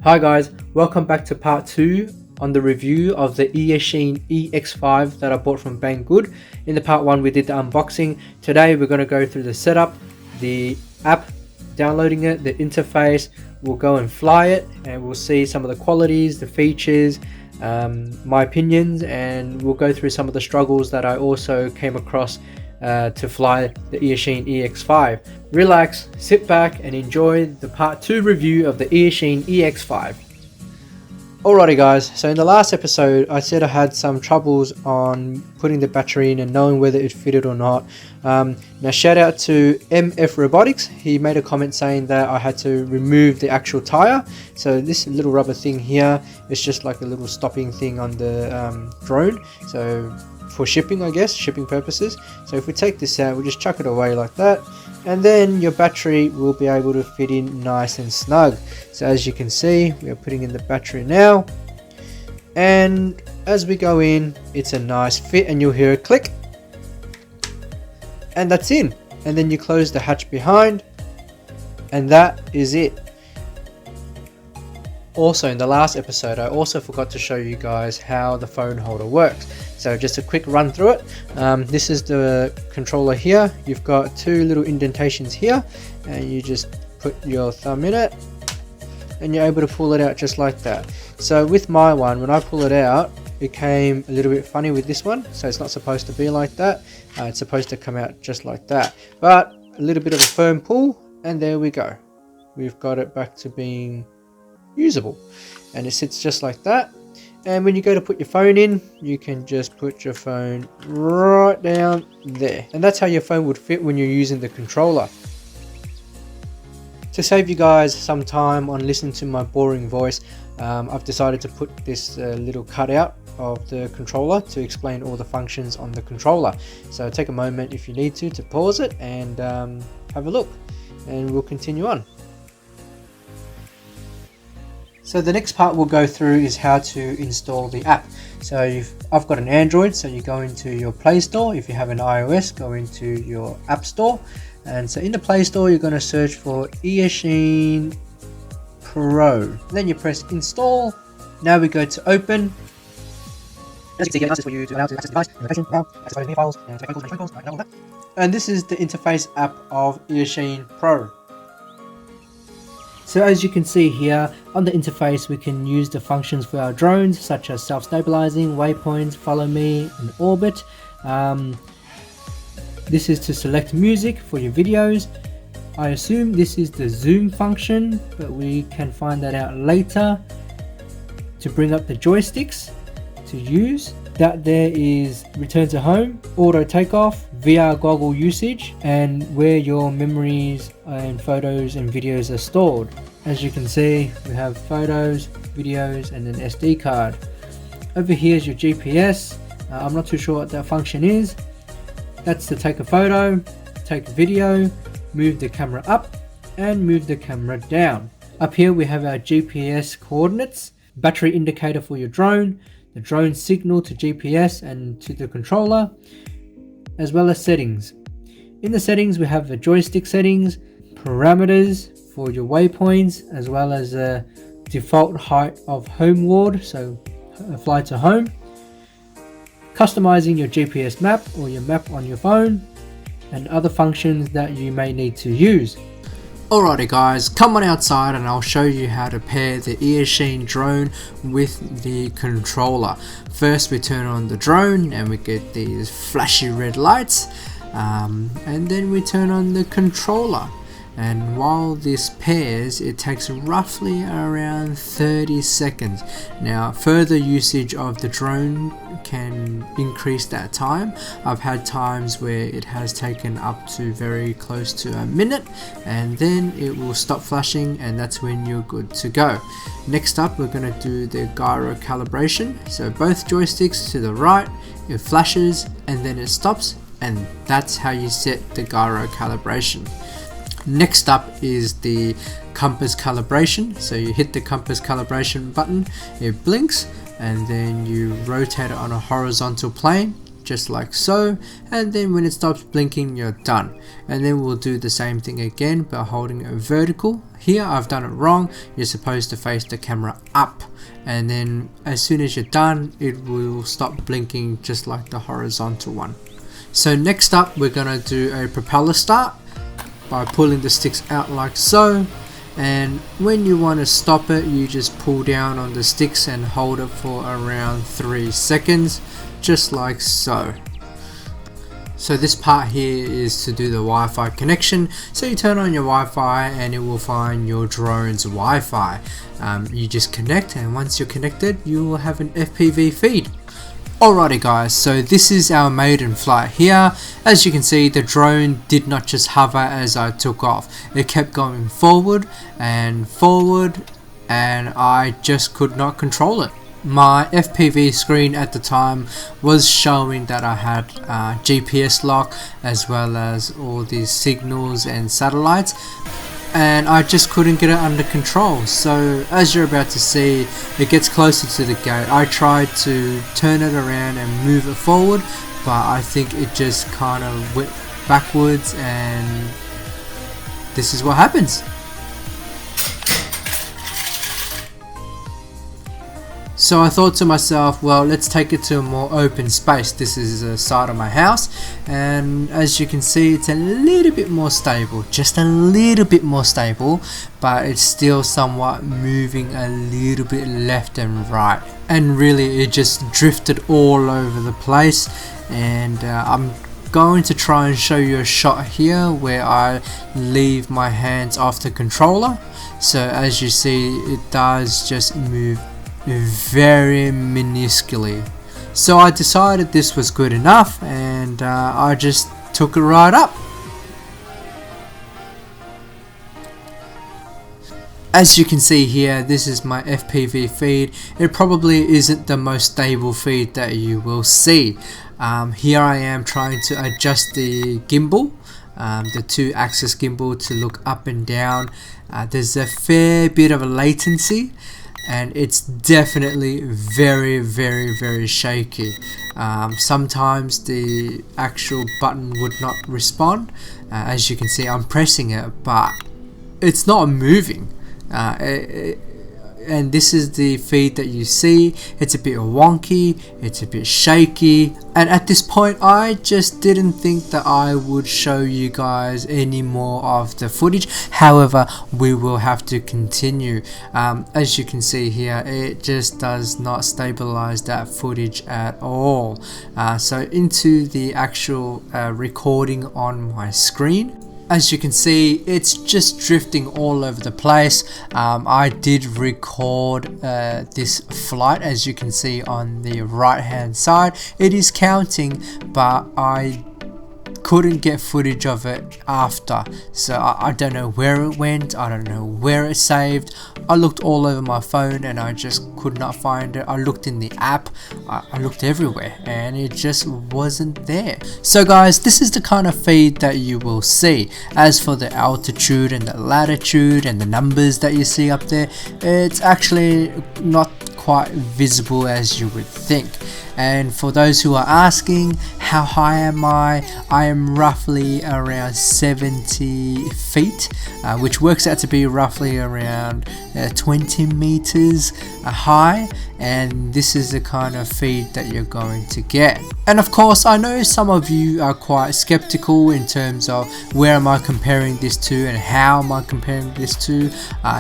Hi guys, welcome back to part 2 on the review of the Eachine Ex5 that I bought from Banggood. In the part 1 we did the unboxing. Today we're going to go through the setup, the app, downloading it, the interface. We'll go and fly it and we'll see some of the qualities, the features, my opinions, and we'll go through some of the struggles that I also came across to fly the Eachine Ex5. Relax, sit back and enjoy the part 2 review of the Eachine Ex5. Alrighty guys, so in the last episode I said I had some troubles on putting the battery in and knowing whether it fitted or not. Now shout out to MF Robotics. He made a comment saying that I had to remove the actual tire. So this little rubber thing here is just like a little stopping thing on the drone, so for shipping, I guess, shipping purposes. So if we take this out, we'll just chuck it away like that, and then your battery will be able to fit in nice and snug. So as you can see, we are putting in the battery now, and as we go in, it's a nice fit and you'll hear a click, and that's in. And then you close the hatch behind, and that is it. Also, in the last episode I also forgot to show you guys how the phone holder works, so just a quick run through it. This is the controller here. You've got two little indentations here, and you just put your thumb in it and you're able to pull it out just like that. So with my one, when I pull it out, it came a little bit funny with this one, so it's not supposed to be like that. It's supposed to come out just like that, but a little bit of a firm pull, and there we go. We've got it back to being usable, and it sits just like that. And when you go to put your phone in, you can just put your phone right down there, and that's how your phone would fit when you're using the controller. To save you guys some time on listening to my boring voice, I've decided to put this little cutout of the controller to explain all the functions on the controller. So take a moment if you need to pause it and have a look, and we'll continue on. So the next part we'll go through is how to install the app. So I've got an Android, so you go into your Play Store. If you have an iOS, go into your App Store. And so in the Play Store, you're going to search for Eachine Pro. Then you press install. Now we go to open. As you can see, it asks for you to allow to access the device, notification, now, access new files, and to make calls, and all that. And this is the interface app of Eachine Pro. So as you can see here, on the interface we can use the functions for our drones, such as self-stabilizing, waypoints, follow me, and orbit. This is to select music for your videos. I assume this is the zoom function, but we can find that out later. To bring up the joysticks to use, that there is return to home, auto takeoff, VR goggle usage, and where your memories and photos and videos are stored. As you can see, we have photos, videos, and an SD card. Over here is your GPS. I'm not too sure what that function is. That's to take a photo, take a video, move the camera up, and move the camera down. Up here we have our GPS coordinates, battery indicator for your drone, the drone signal to GPS and to the controller, as well as settings. In the settings we have the joystick settings, parameters for your waypoints, as well as a default height of homeward, so fly to home, customizing your GPS map or your map on your phone, and other functions that you may need to use. Alrighty guys, come on outside and I'll show you how to pair the Eachine drone with the controller. First we turn on the drone and we get these flashy red lights, and then we turn on the controller. And while this pairs, it takes roughly around 30 seconds. Now further usage of the drone can increase that time. I've had times where it has taken up to very close to a minute, and then it will stop flashing, and that's when you're good to go. Next up we're going to do the gyro calibration. So both joysticks to the right, it flashes and then it stops, and that's how you set the gyro calibration. Next up is the compass calibration. So you hit the compass calibration button, it blinks, and then you rotate it on a horizontal plane, just like so, and then when it stops blinking you're done. And then we'll do the same thing again by holding it vertical. Here I've done it wrong, you're supposed to face the camera up, and then as soon as you're done it will stop blinking just like the horizontal one. So next up we're gonna do a propeller start by pulling the sticks out like so, and when you want to stop it you just pull down on the sticks and hold it for around 3 seconds, just like so. So this part here is to do the Wi-Fi connection. So you turn on your Wi-Fi and it will find your drone's Wi-Fi. You just connect, and once you're connected you will have an FPV feed. Alrighty guys, so this is our maiden flight here. As you can see, the drone did not just hover as I took off. It kept going forward, and I just could not control it. My FPV screen at the time was showing that I had GPS lock as well as all these signals and satellites, and I just couldn't get it under control. So as you're about to see, it gets closer to the gate. I tried to turn it around and move it forward, but I think it just kind of went backwards, and this is what happens. So I thought to myself, well, let's take it to a more open space. This is the side of my house, and as you can see it's a little bit more stable, just a little bit more stable, but it's still somewhat moving a little bit left and right, and really it just drifted all over the place. And I'm going to try and show you a shot here where I leave my hands off the controller. So as you see, it does just move very minusculely. So I decided this was good enough, and I just took it right up. As you can see here, this is my FPV feed. It probably isn't the most stable feed that you will see. Here I am trying to adjust the gimbal, the 2-axis gimbal, to look up and down. There's a fair bit of a latency, and it's definitely very shaky. Sometimes the actual button would not respond. As you can see, I'm pressing it but it's not moving. And this is the feed that you see. It's a bit wonky, it's a bit shaky, and at this point I just didn't think that I would show you guys any more of the footage. However, we will have to continue. As you can see here, it just does not stabilize that footage at all. So into the actual recording on my screen, as you can see, it's just drifting all over the place. I did record this flight, as you can see on the right hand side. It is counting, but I couldn't get footage of it after, so I don't know where it went, I don't know where it saved. I looked all over my phone and I just could not find it. I looked in the app, I looked everywhere, and it just wasn't there. So guys, this is the kind of feed that you will see. As for the altitude and the latitude and the numbers that you see up there, it's actually not quite visible as you would think. And for those who are asking, how high am I am roughly around 70 feet, which works out to be roughly around 20 meters high, and this is the kind of feed that you're going to get. And of course, I know some of you are quite skeptical in terms of where am I comparing this to and how am I comparing this to.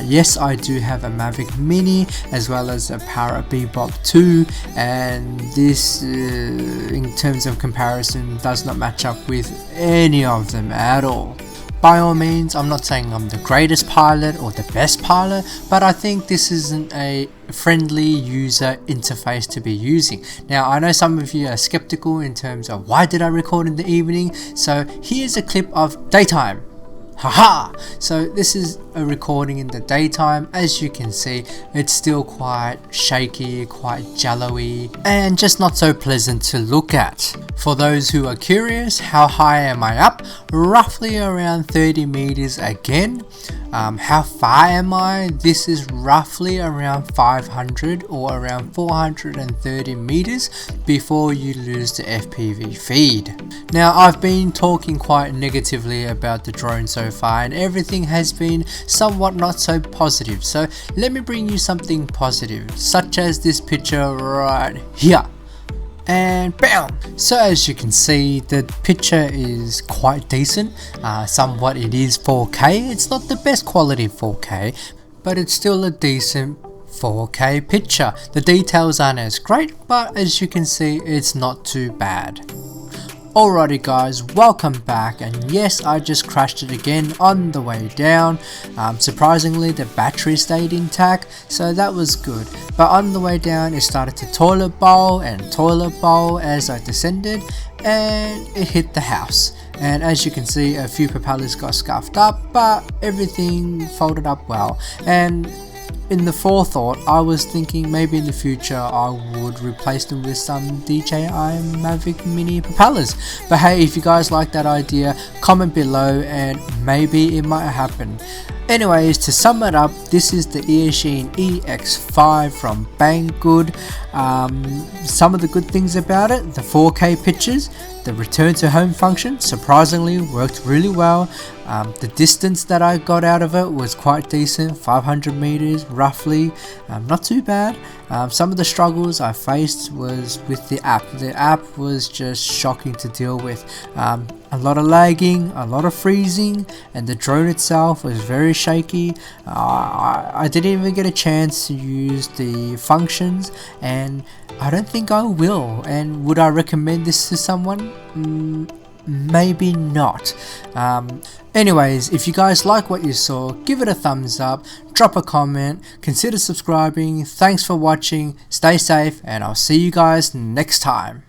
Yes, I do have a Mavic Mini as well as a Para Bebop 2, and this in terms of comparison does not match up with any of them at all. By all means, I'm not saying I'm the greatest pilot or the best pilot, but I think this isn't a friendly user interface to be using. Now, I know some of you are skeptical in terms of why did I record in the evening, so here's a clip of daytime. Haha! So this is a recording in the daytime. As you can see, it's still quite shaky, quite jello-y, and just not so pleasant to look at. For those who are curious, how high am I up? Roughly around 30 meters again. How far am I? This is roughly around 500 or around 430 meters before you lose the FPV feed. Now, I've been talking quite negatively about the drone so far, and everything has been somewhat not so positive. So let me bring you something positive, such as this picture right here. And bam! So as you can see, the picture is quite decent. Somewhat it is 4K. It's not the best quality 4K, but it's still a decent 4K picture. The details aren't as great, but as you can see, it's not too bad. Alrighty guys, welcome back, and yes, I just crashed it again on the way down. Surprisingly, the battery stayed intact, so that was good. But on the way down, it started to toilet bowl as I descended, and it hit the house. And as you can see, a few propellers got scuffed up, but everything folded up well. And in the forethought, I was thinking maybe in the future I would replace them with some DJI Mavic Mini propellers. But hey, if you guys like that idea, comment below and maybe it might happen. Anyways, to sum it up, this is the Eachine Ex5 from Banggood. Some of the good things about it: the 4K pictures, the return to home function surprisingly worked really well. The distance that I got out of it was quite decent, 500 meters roughly, not too bad. Some of the struggles I faced was with the app. The app was just shocking to deal with. A lot of lagging, a lot of freezing, and the drone itself was very shaky. I didn't even get a chance to use the functions, and I don't think I will. And would I recommend this to someone? Maybe not. Anyways, if you guys like what you saw, give it a thumbs up, drop a comment, consider subscribing. Thanks for watching, stay safe, and I'll see you guys next time.